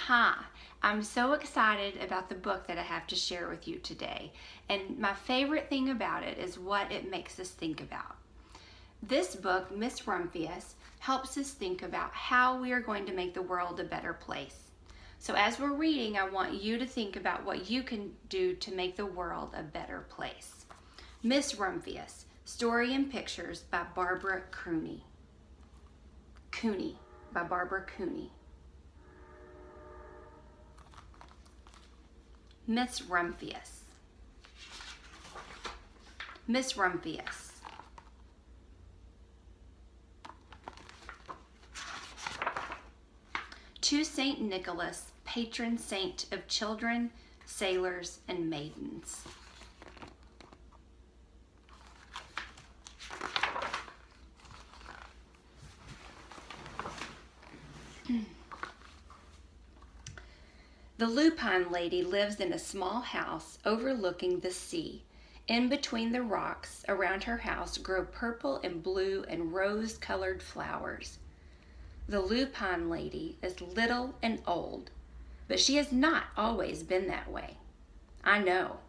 Hi, I'm so excited about the book that I have to share with you today. And my favorite thing about it is what it makes us think about. This book, Miss Rumphius, helps us think about how we are going to make the world a better place. So as we're reading, I want you to think about what you can do to make the world a better place. Miss Rumphius, Story and Pictures by Barbara Cooney. By Barbara Cooney. Miss Rumphius. Miss Rumphius. To St. Nicholas, patron saint of children, sailors, and maidens. The lupine lady lives in a small house overlooking the sea. In between the rocks around her house grow purple and blue and rose-colored flowers. The lupine lady is little and old, but she has not always been that way. I know.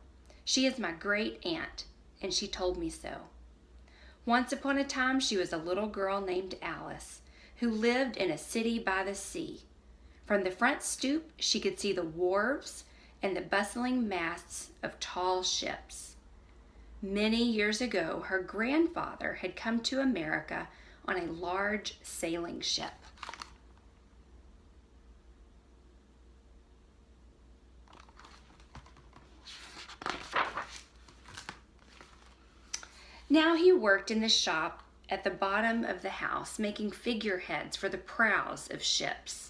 She is my great aunt, and she told me so. Once upon a time, she was a little girl named Alice, who lived in a city by the sea. From the front stoop, she could see the wharves and the bustling masts of tall ships. Many years ago, her grandfather had come to America on a large sailing ship. Now he worked in the shop at the bottom of the house, making figureheads for the prows of ships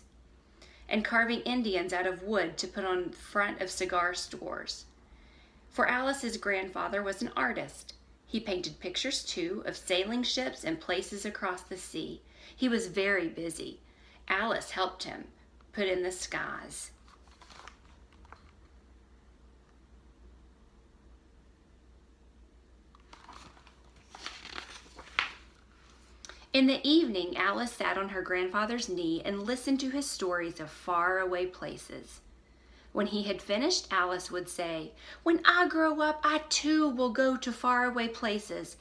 and carving Indians out of wood to put on the front of cigar stores. For Alice's grandfather was an artist. He painted pictures too of sailing ships and places across the sea. He was very busy. Alice helped him put in the skies. In the evening, Alice sat on her grandfather's knee and listened to his stories of faraway places. When he had finished, Alice would say, "When I grow up, I too will go to faraway places.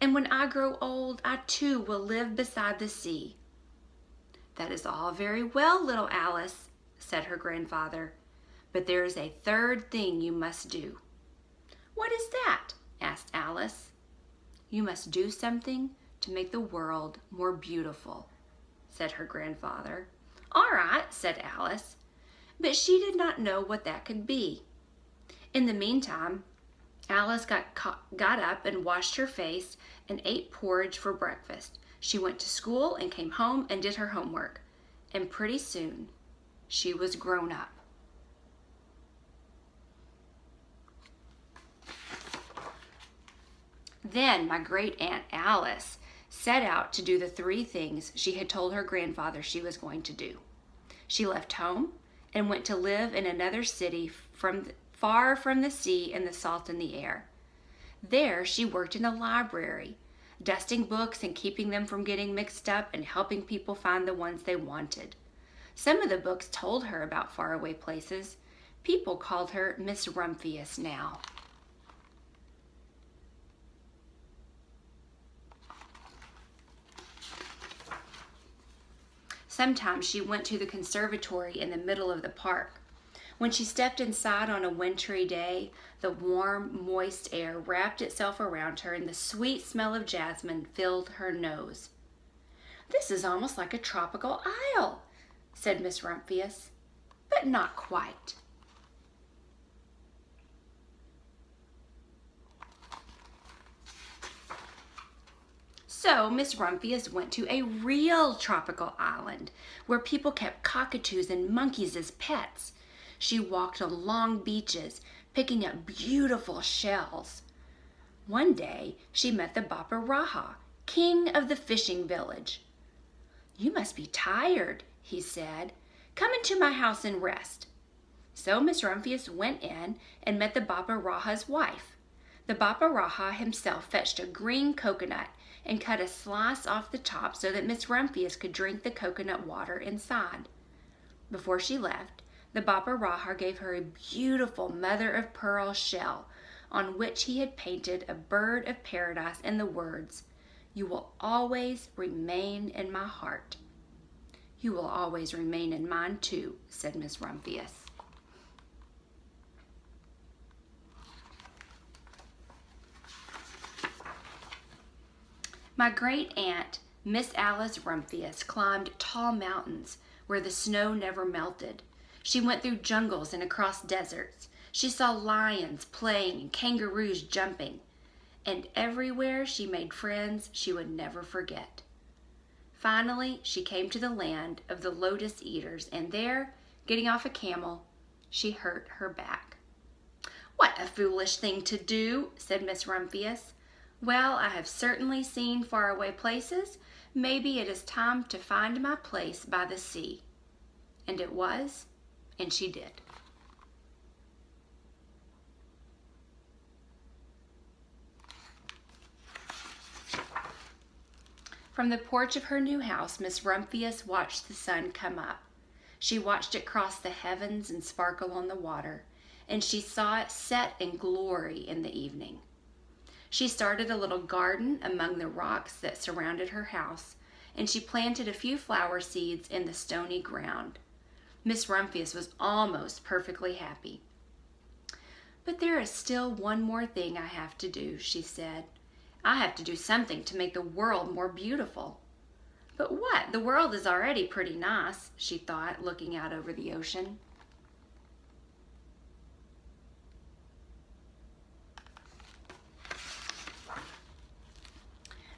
And when I grow old, I too will live beside the sea." "That is all very well, little Alice," said her grandfather, "but there is a third thing you must do." "What is that?" asked Alice. "You must do something to make the world more beautiful," said her grandfather. "All right," said Alice, but she did not know what that could be. In the meantime, Alice got up and washed her face and ate porridge for breakfast. She went to school and came home and did her homework, and pretty soon she was grown up. Then my great aunt Alice set out to do the three things she had told her grandfather she was going to do. She left home and went to live in another city far from the sea and the salt in the air. There she worked in a library, dusting books and keeping them from getting mixed up and helping people find the ones they wanted. Some of the books told her about faraway places. People called her Miss Rumphius now. Sometimes she went to the conservatory in the middle of the park. When she stepped inside on a wintry day, the warm, moist air wrapped itself around her and the sweet smell of jasmine filled her nose. "This is almost like a tropical isle," said Miss Rumphius, "but not quite." So Miss Rumphius went to a real tropical island where people kept cockatoos and monkeys as pets. She walked on long beaches, picking up beautiful shells. One day, she met the Bapa Raha, king of the fishing village. "You must be tired," he said. "Come into my house and rest." So Miss Rumphius went in and met the Bapa Raha's wife. The Bapa Raha himself fetched a green coconut and cut a slice off the top so that Miss Rumphius could drink the coconut water inside. Before she left, The Baba Rahar gave her a beautiful mother-of-pearl shell on which he had painted a bird of paradise and the words, "You will always remain in my heart." "You will always remain in mine too," said Miss Rumphius. My great-aunt, Miss Alice Rumphius, climbed tall mountains where the snow never melted. She went through jungles and across deserts. She saw lions playing and kangaroos jumping. And everywhere she made friends she would never forget. Finally, she came to the land of the lotus eaters, and there, getting off a camel, she hurt her back. "What a foolish thing to do," said Miss Rumphius. "Well, I have certainly seen faraway places. Maybe it is time to find my place by the sea." And it was, and she did. From the porch of her new house, Miss Rumphius watched the sun come up. She watched it cross the heavens and sparkle on the water, and she saw it set in glory in the evening. She started a little garden among the rocks that surrounded her house, and she planted a few flower seeds in the stony ground. Miss Rumphius was almost perfectly happy. "But there is still one more thing I have to do," she said. "I have to do something to make the world more beautiful." "But what? The world is already pretty nice," she thought, looking out over the ocean.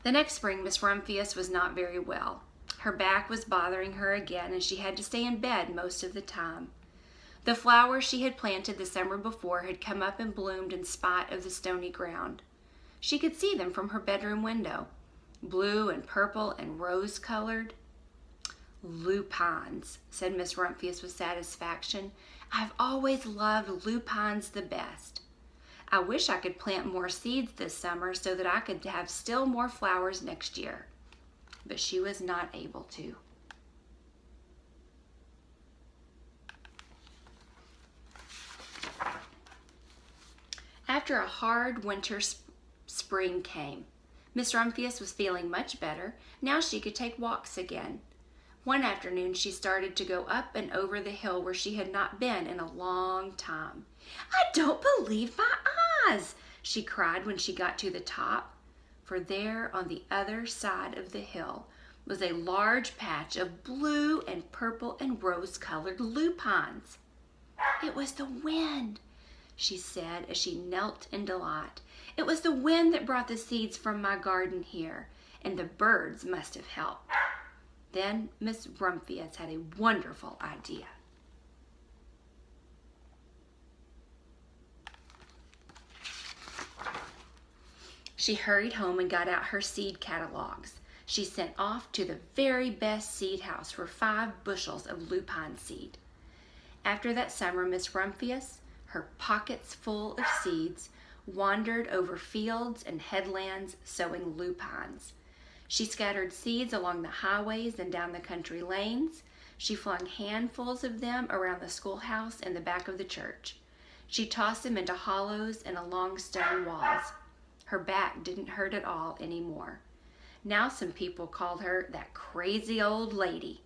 The next spring, Miss Rumphius was not very well. Her back was bothering her again, and she had to stay in bed most of the time. The flowers she had planted the summer before had come up and bloomed in spite of the stony ground. She could see them from her bedroom window, blue and purple and rose-colored. "Lupines," said Miss Rumphius with satisfaction. "I've always loved lupines the best. I wish I could plant more seeds this summer so that I could have still more flowers next year." But she was not able to. After a hard winter, spring came. Miss Rumphius was feeling much better. Now she could take walks again. One afternoon she started to go up and over the hill where she had not been in a long time. "I don't believe my eyes," she cried when she got to the top. For there on the other side of the hill was a large patch of blue and purple and rose-colored lupines. "It was the wind," she said as she knelt in delight. "It was the wind that brought the seeds from my garden here, and the birds must have helped." Then Miss Rumphius had a wonderful idea. She hurried home and got out her seed catalogs. She sent off to the very best seed house for 5 bushels of lupine seed. After that summer, Miss Rumphius, her pockets full of seeds, wandered over fields and headlands sowing lupines. She scattered seeds along the highways and down the country lanes. She flung handfuls of them around the schoolhouse and the back of the church. She tossed them into hollows and along stone walls. Her back didn't hurt at all anymore. Now some people called her that crazy old lady.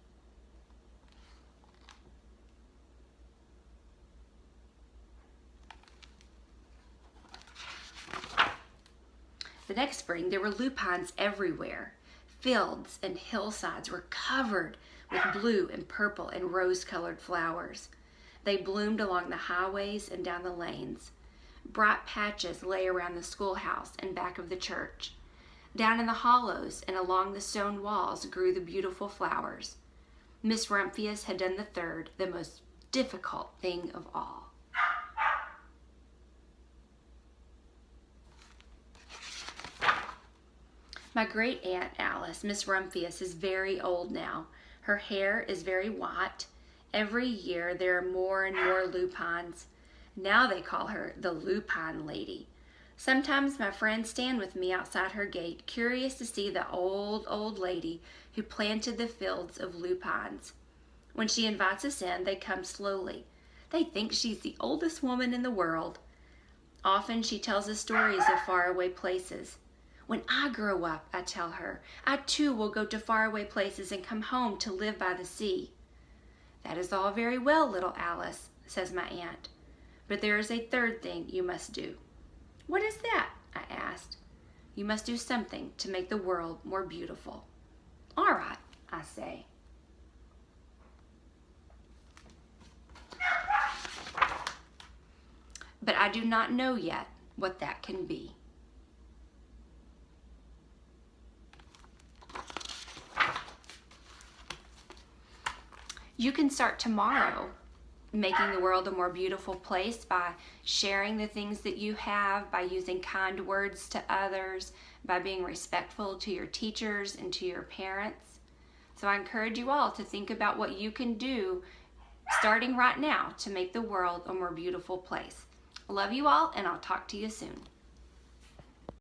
The next spring, there were lupines everywhere. Fields and hillsides were covered with blue and purple and rose-colored flowers. They bloomed along the highways and down the lanes. Bright patches lay around the schoolhouse and back of the church. Down in the hollows and along the stone walls grew the beautiful flowers. Miss Rumphius had done the third, the most difficult thing of all. My great-aunt Alice, Miss Rumphius, is very old now. Her hair is very white. Every year there are more and more lupines. Now they call her the Lupine Lady. Sometimes my friends stand with me outside her gate, curious to see the old lady who planted the fields of lupines. When she invites us in, they come slowly. They think she's the oldest woman in the world. Often she tells us stories of faraway places. When I grow up, I tell her, I too will go to faraway places and come home to live by the sea. That is all very well, little Alice, says my aunt. But there is a third thing you must do. What is that? I asked. You must do something to make the world more beautiful. All right, I say. But I do not know yet what that can be. You can start tomorrow making the world a more beautiful place by sharing the things that you have, by using kind words to others, by being respectful to your teachers and to your parents. So I encourage you all to think about what you can do starting right now to make the world a more beautiful place. I love you all, and I'll talk to you soon.